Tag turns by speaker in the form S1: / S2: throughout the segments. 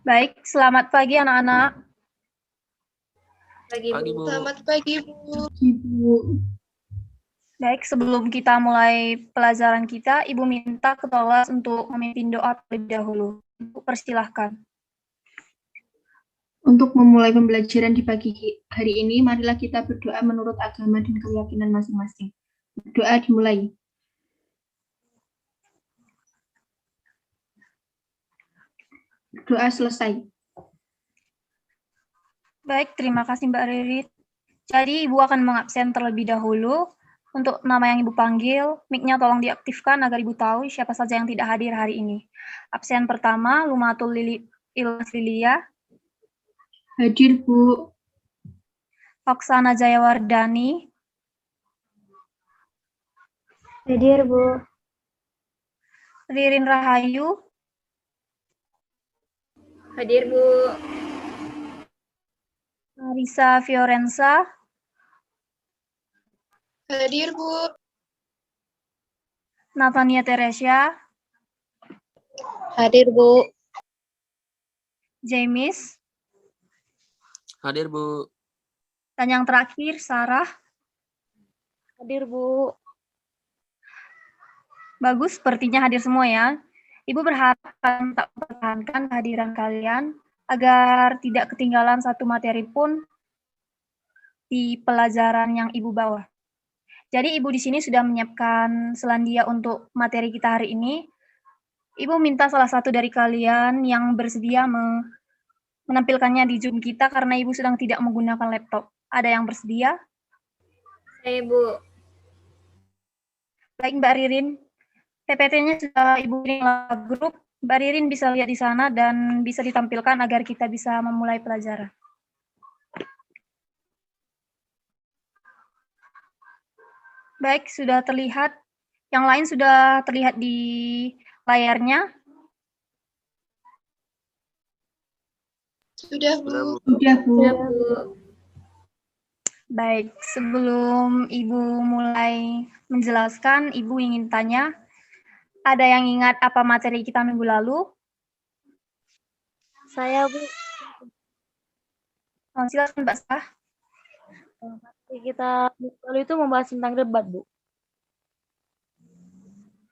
S1: Baik, selamat pagi anak-anak.
S2: Pagi, Bu.
S3: Selamat pagi, Bu.
S4: Ibu.
S1: Baik, sebelum kita mulai pelajaran kita, Ibu minta ketua kelas untuk memimpin doa terlebih dahulu. Ibu persilahkan.
S4: Untuk memulai pembelajaran di pagi hari ini, marilah kita berdoa menurut agama dan keyakinan masing-masing. Doa dimulai. Doa selesai.
S1: Baik, terima kasih Mbak Ririt. Jadi Ibu akan mengabsen terlebih dahulu. Untuk nama yang Ibu panggil, mic-nya tolong diaktifkan agar Ibu tahu siapa saja yang tidak hadir hari ini. Absen pertama, Lumatul Ilmas Lilia.
S4: Hadir, Bu.
S1: Oksana Jayawardani.
S2: Hadir, Bu.
S1: Ririn Rahayu.
S2: Hadir, Bu.
S1: Marisa Fiorenza.
S3: Hadir, Bu.
S1: Natania Teresia.
S3: Hadir, Bu.
S1: James.
S5: Hadir, Bu.
S1: Dan yang terakhir, Sarah.
S2: Hadir, Bu.
S1: Bagus, sepertinya hadir semua ya. Ibu berharap kalian tak mempertahankan kehadiran kalian agar tidak ketinggalan satu materi pun di pelajaran yang Ibu bawa. Jadi Ibu di sini sudah menyiapkan selandia untuk materi kita hari ini. Ibu minta salah satu dari kalian yang bersedia menampilkannya di Zoom kita karena Ibu sedang tidak menggunakan laptop. Ada yang bersedia?
S2: Saya, Bu.
S1: Baik, Mbak Ririn. PPT-nya sudah Ibu kirim lewat grup. Mbak Ririn bisa lihat di sana dan bisa ditampilkan agar kita bisa memulai pelajaran. Baik, sudah terlihat. Yang lain sudah terlihat di layarnya.
S3: Sudah, Bu.
S4: Sudah, Bu.
S2: Sudah, Bu.
S1: Baik, sebelum Ibu mulai menjelaskan, Ibu ingin tanya, ada yang ingat apa materi kita minggu lalu?
S2: Saya, Bu.
S1: Oh, silakan Mbak Sah.
S2: Kita lalu itu membahas tentang debat, Bu.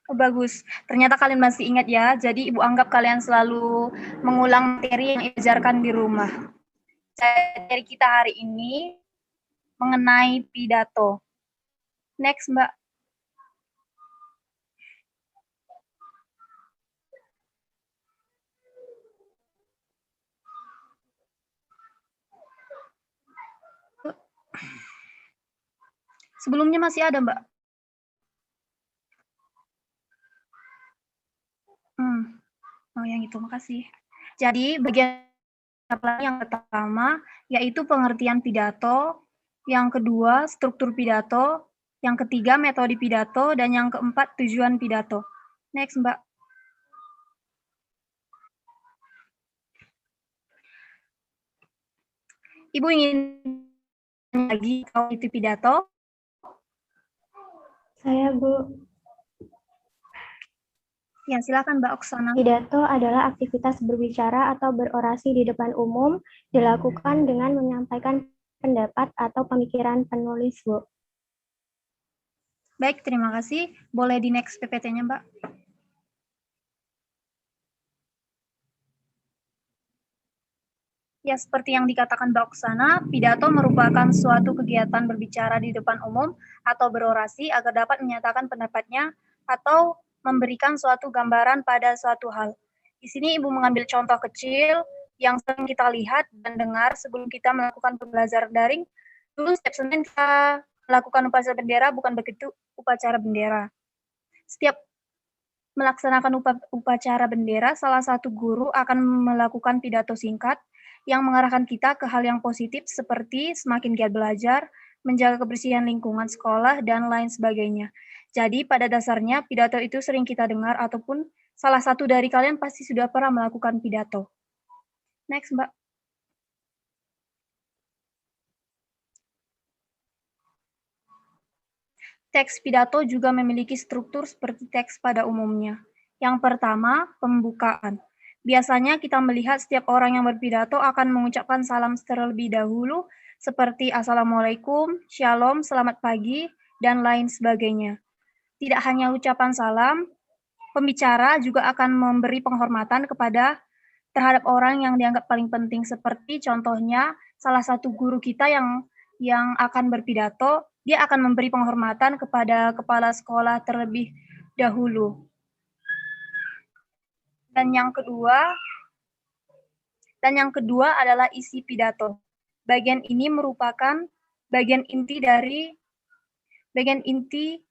S1: Oh, bagus. Ternyata kalian masih ingat ya. Jadi Ibu anggap kalian selalu mengulang materi yang diajarkan di rumah. Materi kita hari ini mengenai pidato. Next, Mbak. Sebelumnya masih ada, Mbak. Oh, yang itu, makasih. Jadi, bagian yang pertama yaitu pengertian pidato, yang kedua struktur pidato, yang ketiga metode pidato, dan yang keempat tujuan pidato. Next, Mbak. Ibu ingin lagi kalau itu pidato?
S6: Saya, Bu.
S1: Ya, silakan Mbak Oksana.
S6: Pidato adalah aktivitas berbicara atau berorasi di depan umum, dilakukan dengan menyampaikan pendapat atau pemikiran penulis, Bu.
S1: Baik, terima kasih. Boleh di next PPT-nya, Mbak. Ya, seperti yang dikatakan Mbak Oksana, pidato merupakan suatu kegiatan berbicara di depan umum atau berorasi agar dapat menyatakan pendapatnya atau memberikan suatu gambaran pada suatu hal. Di sini Ibu mengambil contoh kecil yang sering kita lihat dan dengar sebelum kita melakukan pembelajaran daring. Dulu setiap Senin kita melakukan upacara bendera, bukan begitu upacara bendera. Setiap melaksanakan upacara bendera, salah satu guru akan melakukan pidato singkat yang mengarahkan kita ke hal yang positif seperti semakin giat belajar, menjaga kebersihan lingkungan sekolah, dan lain sebagainya. Jadi pada dasarnya pidato itu sering kita dengar ataupun salah satu dari kalian pasti sudah pernah melakukan pidato. Next, Mbak. Teks pidato juga memiliki struktur seperti teks pada umumnya. Yang pertama, pembukaan. Biasanya kita melihat setiap orang yang berpidato akan mengucapkan salam terlebih dahulu, seperti Assalamualaikum, Shalom, Selamat Pagi, dan lain sebagainya. Tidak hanya ucapan salam, pembicara juga akan memberi penghormatan terhadap orang yang dianggap paling penting, seperti contohnya salah satu guru kita yang akan berpidato, dia akan memberi penghormatan kepada kepala sekolah terlebih dahulu. Dan yang kedua adalah isi pidato. Bagian ini merupakan bagian inti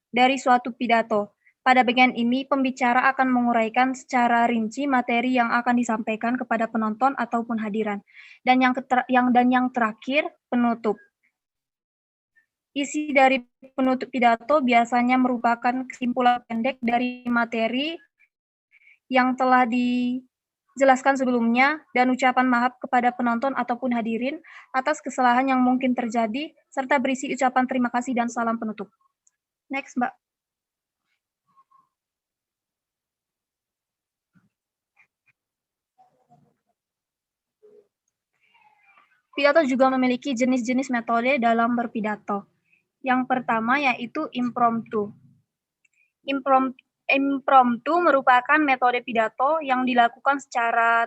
S1: dari suatu pidato. Pada bagian ini, pembicara akan menguraikan secara rinci materi yang akan disampaikan kepada penonton ataupun hadiran. Dan yang terakhir, penutup. Isi dari penutup pidato biasanya merupakan kesimpulan pendek dari materi yang telah dijelaskan sebelumnya dan ucapan maaf kepada penonton ataupun hadirin atas kesalahan yang mungkin terjadi, serta berisi ucapan terima kasih dan salam penutup. Next, Mbak. Pidato juga memiliki jenis-jenis metode dalam berpidato. Yang pertama yaitu impromptu. Impromptu merupakan metode pidato yang dilakukan secara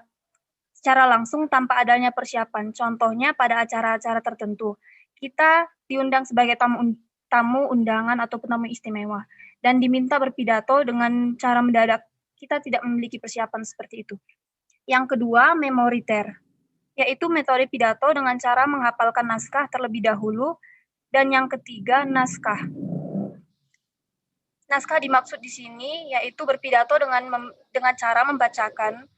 S1: langsung tanpa adanya persiapan. Contohnya pada acara-acara tertentu. Kita diundang sebagai tamu undangan atau tamu istimewa dan diminta berpidato dengan cara mendadak. Kita tidak memiliki persiapan seperti itu. Yang kedua, memoriter, yaitu metode pidato dengan cara menghafalkan naskah terlebih dahulu. Dan yang ketiga, naskah. Naskah dimaksud di sini yaitu berpidato dengan cara membacakan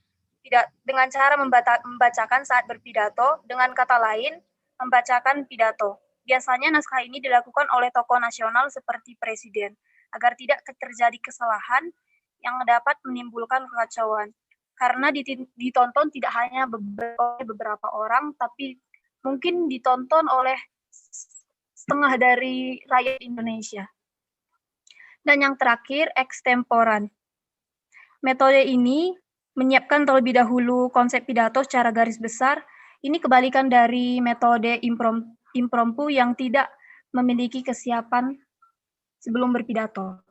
S1: saat berpidato, dengan kata lain membacakan pidato. Biasanya naskah ini dilakukan oleh tokoh nasional seperti presiden agar tidak terjadi kesalahan yang dapat menimbulkan kekacauan. Karena ditonton tidak hanya beberapa orang, tapi mungkin ditonton oleh setengah dari rakyat Indonesia. Dan yang terakhir, ekstemporan. Metode ini menyiapkan terlebih dahulu konsep pidato secara garis besar. Ini kebalikan dari metode impromptu yang tidak memiliki kesiapan sebelum berpidato.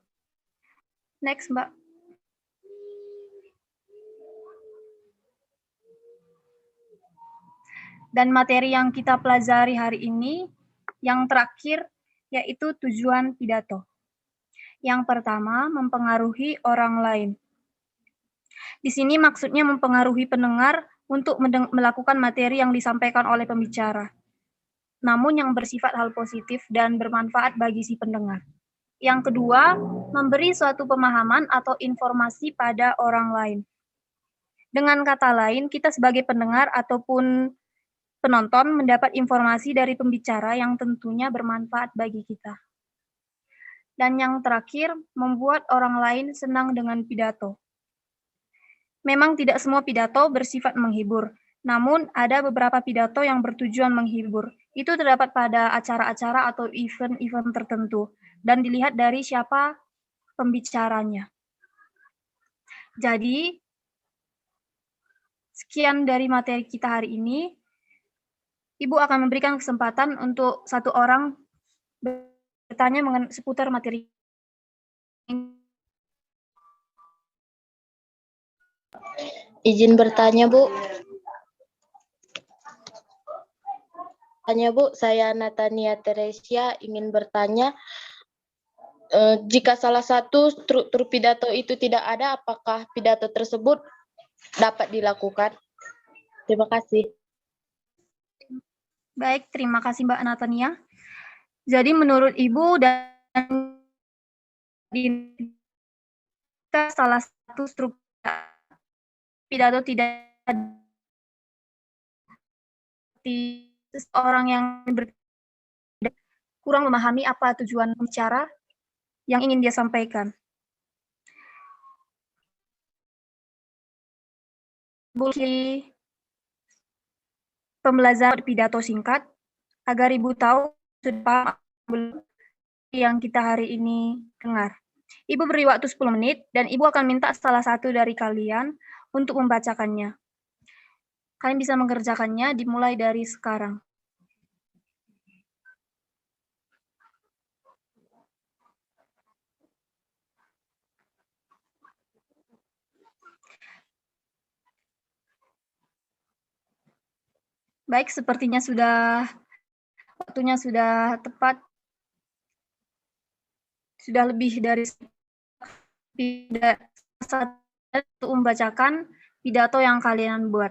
S1: Next, Mbak. Dan materi yang kita pelajari hari ini, yang terakhir, yaitu tujuan pidato. Yang pertama, mempengaruhi orang lain. Di sini maksudnya mempengaruhi pendengar untuk melakukan materi yang disampaikan oleh pembicara, namun yang bersifat hal positif dan bermanfaat bagi si pendengar. Yang kedua, memberi suatu pemahaman atau informasi pada orang lain. Dengan kata lain, kita sebagai pendengar ataupun penonton mendapat informasi dari pembicara yang tentunya bermanfaat bagi kita. Dan yang terakhir, membuat orang lain senang dengan pidato. Memang tidak semua pidato bersifat menghibur, namun ada beberapa pidato yang bertujuan menghibur. Itu terdapat pada acara-acara atau event-event tertentu, dan dilihat dari siapa pembicaranya. Jadi, sekian dari materi kita hari ini. Ibu akan memberikan kesempatan untuk satu orang bertanya seputar materi.
S7: Izin bertanya, Bu. Bu, saya Natania Teresia ingin bertanya, jika salah satu struktur pidato itu tidak ada, apakah pidato tersebut dapat dilakukan? Terima kasih.
S1: Baik, terima kasih Mbak Natania. Jadi menurut Ibu dan salah satu struktur pidato tidak seseorang yang kurang memahami apa tujuan bicara yang ingin dia sampaikan. Boleh pembelajaran pidato singkat agar Ibu tahu yang kita hari ini dengar. Ibu beri waktu 10 menit dan Ibu akan minta salah satu dari kalian untuk membacakannya. Kalian bisa mengerjakannya dimulai dari sekarang. Baik, sepertinya waktunya sudah tepat. Sudah lebih dari satu membacakan pidato yang kalian buat.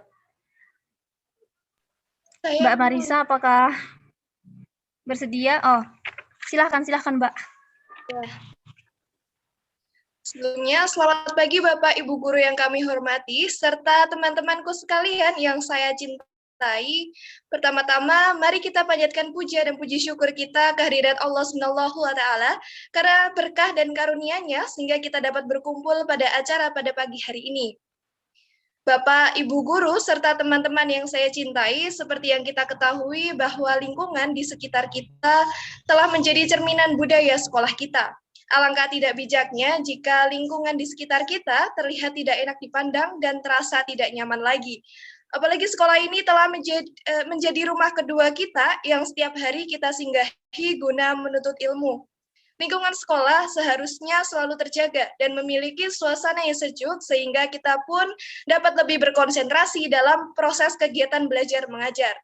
S1: Mbak Marisa, apakah bersedia? Oh, silahkan Mbak.
S3: Sebelumnya, selamat pagi Bapak Ibu Guru yang kami hormati, serta teman-temanku sekalian yang saya cintai. Pertama-tama, mari kita panjatkan puja dan puji syukur kita kehadirat Allah SWT, karena berkah dan karunia-Nya sehingga kita dapat berkumpul pada acara pada pagi hari ini. Bapak, Ibu Guru, serta teman-teman yang saya cintai, seperti yang kita ketahui bahwa lingkungan di sekitar kita telah menjadi cerminan budaya sekolah kita. Alangkah tidak bijaknya jika lingkungan di sekitar kita terlihat tidak enak dipandang dan terasa tidak nyaman lagi. Apalagi sekolah ini telah menjadi rumah kedua kita yang setiap hari kita singgahi guna menuntut ilmu. Lingkungan sekolah seharusnya selalu terjaga dan memiliki suasana yang sejuk sehingga kita pun dapat lebih berkonsentrasi dalam proses kegiatan belajar mengajar.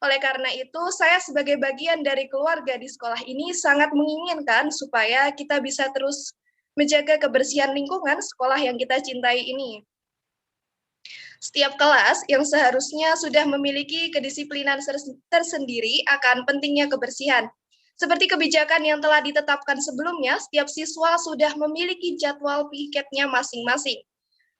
S3: Oleh karena itu, saya sebagai bagian dari keluarga di sekolah ini sangat menginginkan supaya kita bisa terus menjaga kebersihan lingkungan sekolah yang kita cintai ini. Setiap kelas yang seharusnya sudah memiliki kedisiplinan tersendiri akan pentingnya kebersihan. Seperti kebijakan yang telah ditetapkan sebelumnya, setiap siswa sudah memiliki jadwal piketnya masing-masing.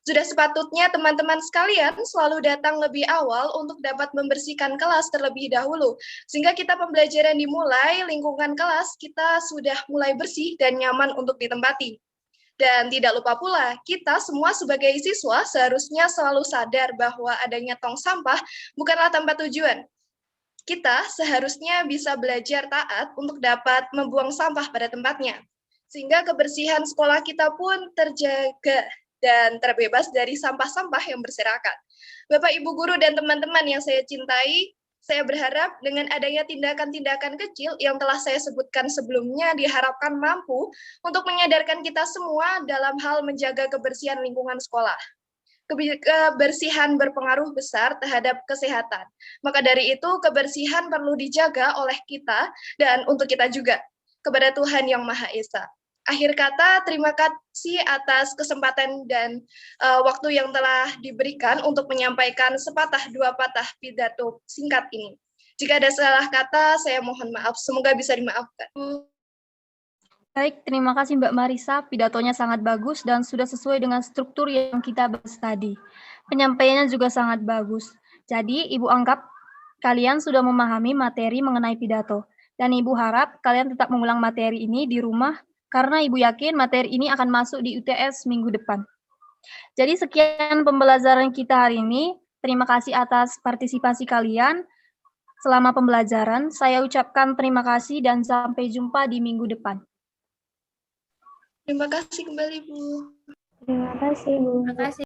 S3: Sudah sepatutnya teman-teman sekalian selalu datang lebih awal untuk dapat membersihkan kelas terlebih dahulu, sehingga kita pembelajaran dimulai, lingkungan kelas kita sudah mulai bersih dan nyaman untuk ditempati. Dan tidak lupa pula, kita semua sebagai siswa seharusnya selalu sadar bahwa adanya tong sampah bukanlah tanpa tujuan. Kita seharusnya bisa belajar taat untuk dapat membuang sampah pada tempatnya, sehingga kebersihan sekolah kita pun terjaga dan terbebas dari sampah-sampah yang berserakan. Bapak, Ibu Guru, dan teman-teman yang saya cintai, saya berharap dengan adanya tindakan-tindakan kecil yang telah saya sebutkan sebelumnya diharapkan mampu untuk menyadarkan kita semua dalam hal menjaga kebersihan lingkungan sekolah. Kebersihan berpengaruh besar terhadap kesehatan. Maka dari itu, kebersihan perlu dijaga oleh kita dan untuk kita juga, kepada Tuhan Yang Maha Esa. Akhir kata, terima kasih atas kesempatan dan waktu yang telah diberikan untuk menyampaikan sepatah dua patah pidato singkat ini. Jika ada salah kata, saya mohon maaf. Semoga bisa dimaafkan.
S1: Baik, terima kasih Mbak Marisa. Pidatonya sangat bagus dan sudah sesuai dengan struktur yang kita bahas tadi. Penyampaiannya juga sangat bagus. Jadi, Ibu anggap kalian sudah memahami materi mengenai pidato. Dan Ibu harap kalian tetap mengulang materi ini di rumah, karena Ibu yakin materi ini akan masuk di UTS minggu depan. Jadi sekian pembelajaran kita hari ini. Terima kasih atas partisipasi kalian selama pembelajaran. Saya ucapkan terima kasih dan sampai jumpa di minggu depan.
S3: Terima kasih kembali, Bu.
S6: Terima kasih, Bu.
S2: Terima kasih.